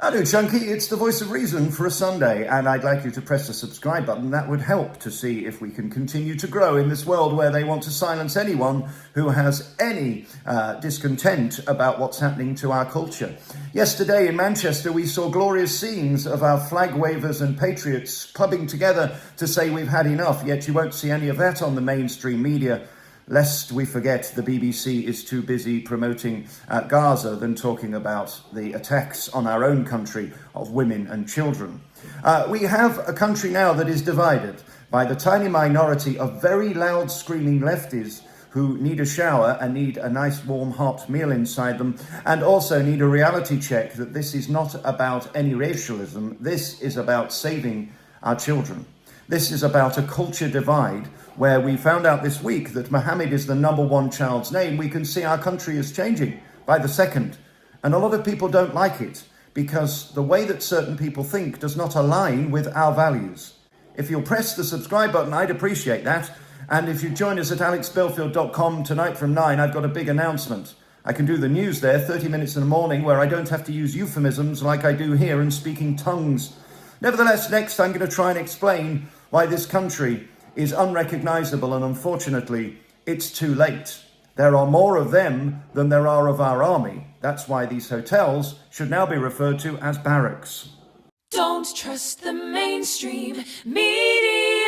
Hello, Chunky. It's the voice of reason for a Sunday, and I'd like you to press the subscribe button. That would help to see if we can continue to grow in this world where they want to silence anyone who has any discontent about what's happening to our culture. Yesterday in Manchester, we saw glorious scenes of our flag wavers and patriots clubbing together to say we've had enough, yet you won't see any of that on the mainstream media. Lest we forget, the BBC is too busy promoting Gaza than talking about the attacks on our own country of women and children. We have a country now that is divided by the tiny minority of very loud screaming lefties who need a shower and need a nice warm hot meal inside them, and also need a reality check that this is not about any racialism. This is about saving our children. This is about a culture divide where we found out this week that Mohammed is the number one child's name. We can see our country is changing by the second. And a lot of people don't like it because the way that certain people think does not align with our values. If you'll press the subscribe button, I'd appreciate that. And if you join us at alexbelfield.com tonight from 9, I've got a big announcement. I can do the news there, 30 minutes in the morning, where I don't have to use euphemisms like I do here in speaking tongues. Nevertheless, next I'm going to try and explain why this country is unrecognizable, and unfortunately, it's too late. There are more of them than there are of our army. That's why these hotels should now be referred to as barracks. Don't trust the mainstream media.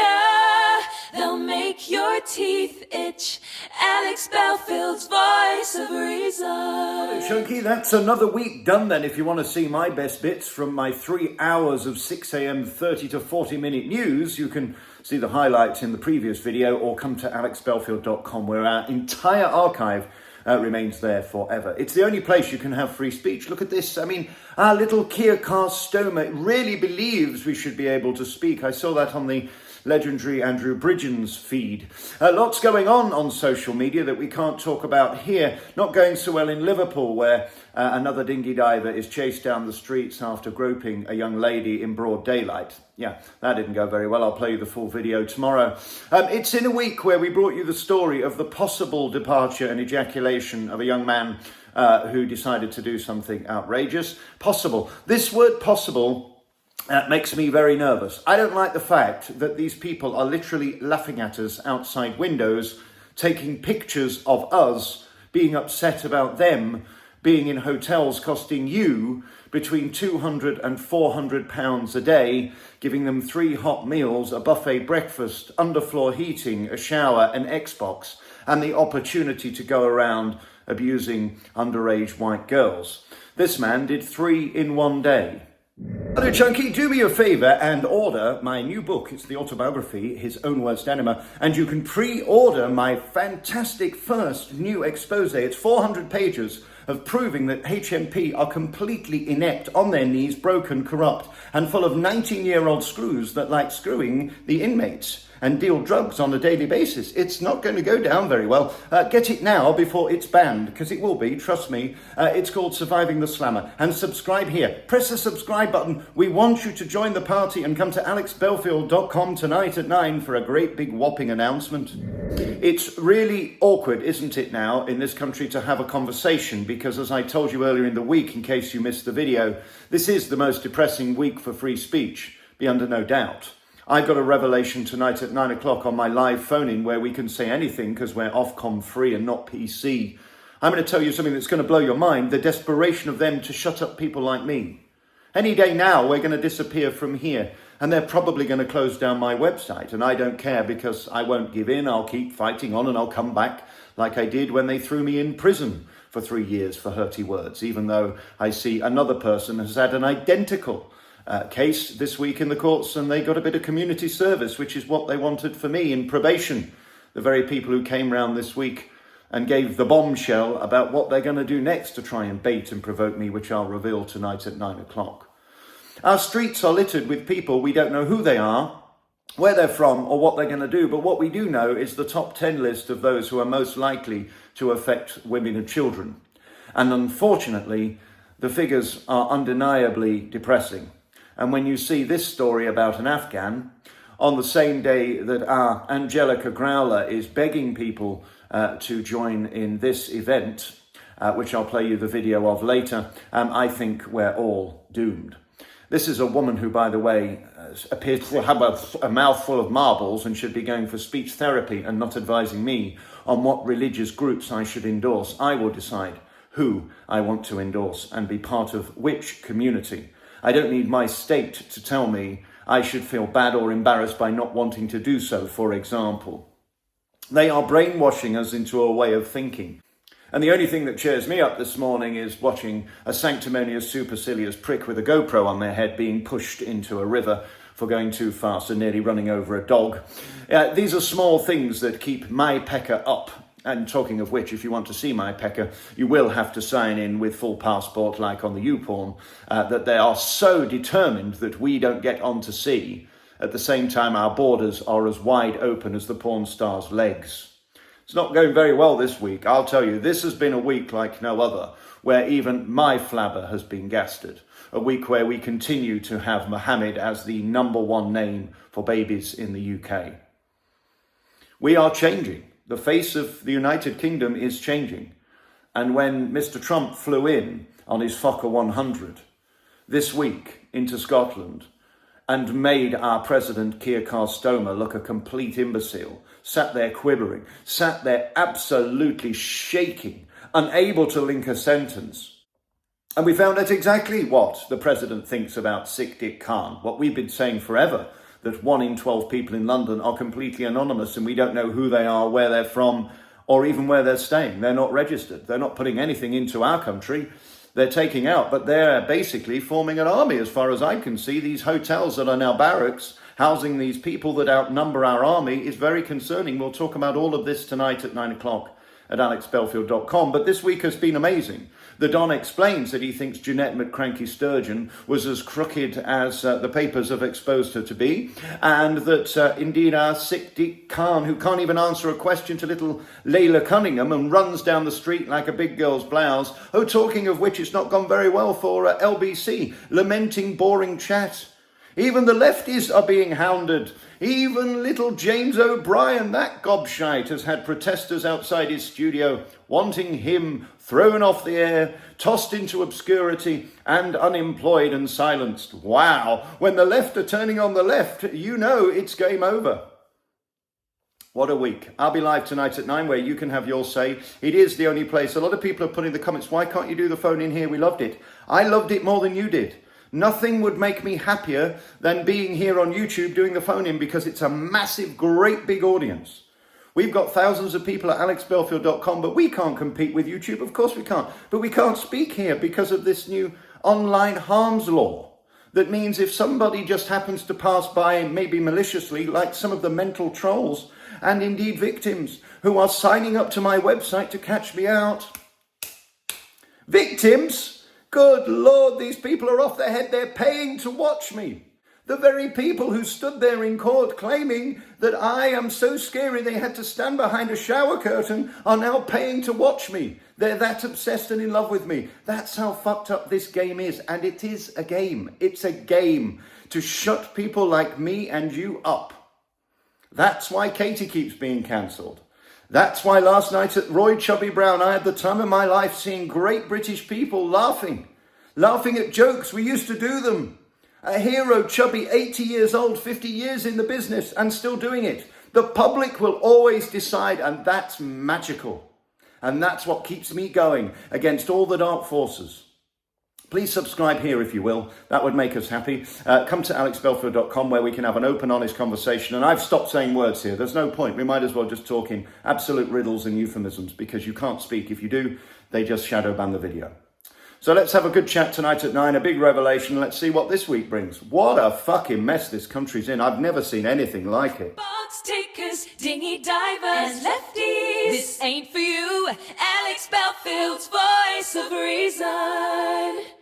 They'll make your teeth itch. Alex Belfield's voice of reason. Chunky, that's another week done then. If you want to see my best bits from my 3 hours of 6 a.m. 30 to 40 minute news, you can see the highlights in the previous video or come to alexbelfield.com where our entire archive remains there forever. It's the only place you can have free speech. Look at this. I mean, our little Keir Starmer really believes we should be able to speak. I saw that on the legendary Andrew Bridgens feed. Lots going on social media that we can't talk about here. Not going so well in Liverpool, where another dinghy diver is chased down the streets after groping a young lady in broad daylight. Yeah, that didn't go very well. I'll play you the full video tomorrow. It's in a week where we brought you the story of the possible departure and ejaculation of a young man who decided to do something outrageous. Possible. This word possible makes me very nervous. I don't like the fact that these people are literally laughing at us outside windows, taking pictures of us being upset about them being in hotels costing you between £200 and £400 a day, giving them 3 hot meals, a buffet breakfast, underfloor heating, a shower, an Xbox, and the opportunity to go around abusing underage white girls. This man did 3 in one day. Hello, Chunky. Do me a favour and order my new book. It's the autobiography, His Own Worst Enema, and you can pre-order my fantastic first new expose. It's 400 pages of proving that HMP are completely inept, on their knees, broken, corrupt, and full of 19-year-old screws that like screwing the inmates and deal drugs on a daily basis. It's not going to go down very well. Get it now before it's banned, because it will be, trust me. It's called Surviving the Slammer. And subscribe here. Press the subscribe button. We want you to join the party and come to alexbelfield.com tonight at 9 for a great big whopping announcement. It's really awkward, isn't it now, in this country to have a conversation, because as I told you earlier in the week, in case you missed the video, this is the most depressing week for free speech, be under no doubt. I've got a revelation tonight at 9 o'clock on my live phone-in where we can say anything because we're Ofcom free and not PC. I'm going to tell you something that's going to blow your mind, the desperation of them to shut up people like me. Any day now, we're going to disappear from here, and they're probably going to close down my website, and I don't care because I won't give in. I'll keep fighting on and I'll come back like I did when they threw me in prison for 3 years for hurty words, even though I see another person has had an identical case this week in the courts, and they got a bit of community service, which is what they wanted for me in probation. The very people who came round this week and gave the bombshell about what they're going to do next to try and bait and provoke me, which I'll reveal tonight at 9 o'clock. Our streets are littered with people. We don't know who they are, where they're from, or what they're going to do. But what we do know is the top 10 list of those who are most likely to affect women and children. And unfortunately, the figures are undeniably depressing. And when you see this story about an Afghan, on the same day that our Angelica Growler is begging people to join in this event, which I'll play you the video of later, I think we're all doomed. This is a woman who, by the way, appears to have a mouthful of marbles and should be going for speech therapy and not advising me on what religious groups I should endorse. I will decide who I want to endorse and be part of which community. I don't need my state to tell me I should feel bad or embarrassed by not wanting to do so, for example. They are brainwashing us into a way of thinking. And the only thing that cheers me up this morning is watching a sanctimonious, supercilious prick with a GoPro on their head being pushed into a river for going too fast and nearly running over a dog. These are small things that keep my pecker up. And talking of which, if you want to see my pecker, you will have to sign in with full passport like on the YouPorn, that they are so determined that we don't get on to sea. At the same time, our borders are as wide open as the porn star's legs. It's not going very well this week, I'll tell you. This has been a week like no other, where even my flabber has been gasted. A week where we continue to have Mohammed as the #1 name for babies in the UK. We are changing. The face of the United Kingdom is changing. And when Mr. Trump flew in on his Fokker 100 this week into Scotland and made our President Keir Starmer look a complete imbecile, sat there quivering, sat there absolutely shaking, unable to link a sentence. And we found out exactly what the President thinks about Sick Dick Khan, what we've been saying forever, that 1 in 12 people in London are completely anonymous and we don't know who they are, where they're from, or even where they're staying. They're not registered. They're not putting anything into our country. They're taking out, but they're basically forming an army, as far as I can see. These hotels that are now barracks, housing these people that outnumber our army, is very concerning. We'll talk about all of this tonight at 9 o'clock at alexbelfield.com. But this week has been amazing. The Don explains that he thinks Jeanette McCranky Sturgeon was as crooked as the papers have exposed her to be, and that indeed our Sick Dick Khan, who can't even answer a question to little Layla Cunningham and runs down the street like a big girl's blouse. Oh, talking of which, it's not gone very well for LBC, lamenting boring chat. Even the lefties are being hounded. Even little James O'Brien, that gobshite, has had protesters outside his studio wanting him thrown off the air, tossed into obscurity, and unemployed and silenced. Wow, when the left are turning on the left, you know it's game over. What a week. I'll be live tonight at 9 where you can have your say. It is the only place. A lot of people are putting in the comments, why can't you do the phone in here? We loved it. I loved it more than you did. Nothing would make me happier than being here on YouTube doing the phone in, because it's a massive, great big audience. We've got thousands of people at alexbelfield.com, but we can't compete with YouTube. Of course we can't. But we can't speak here because of this new online harms law. That means if somebody just happens to pass by, maybe maliciously, like some of the mental trolls and indeed victims who are signing up to my website to catch me out. Victims? Good Lord, these people are off their head. They're paying to watch me. The very people who stood there in court claiming that I am so scary they had to stand behind a shower curtain are now paying to watch me. They're that obsessed and in love with me. That's how fucked up this game is. And it is a game. It's a game to shut people like me and you up. That's why Katie keeps being cancelled. That's why last night at Roy Chubby Brown, I had the time of my life seeing great British people laughing at jokes. We used to do them. A hero, Chubby, 80 years old, 50 years in the business and still doing it. The public will always decide, and that's magical. And that's what keeps me going against all the dark forces. Please subscribe here if you will. That would make us happy. Come to alexbelfield.com where we can have an open, honest conversation. And I've stopped saying words here. There's no point. We might as well just talk in absolute riddles and euphemisms, because you can't speak. If you do, they just shadow ban the video. So let's have a good chat tonight at 9, a big revelation. Let's see what this week brings. What a fucking mess this country's in. I've never seen anything like it. Box takers, dinghy divers, and lefties. This ain't for you. Alex Belfield's voice of reason.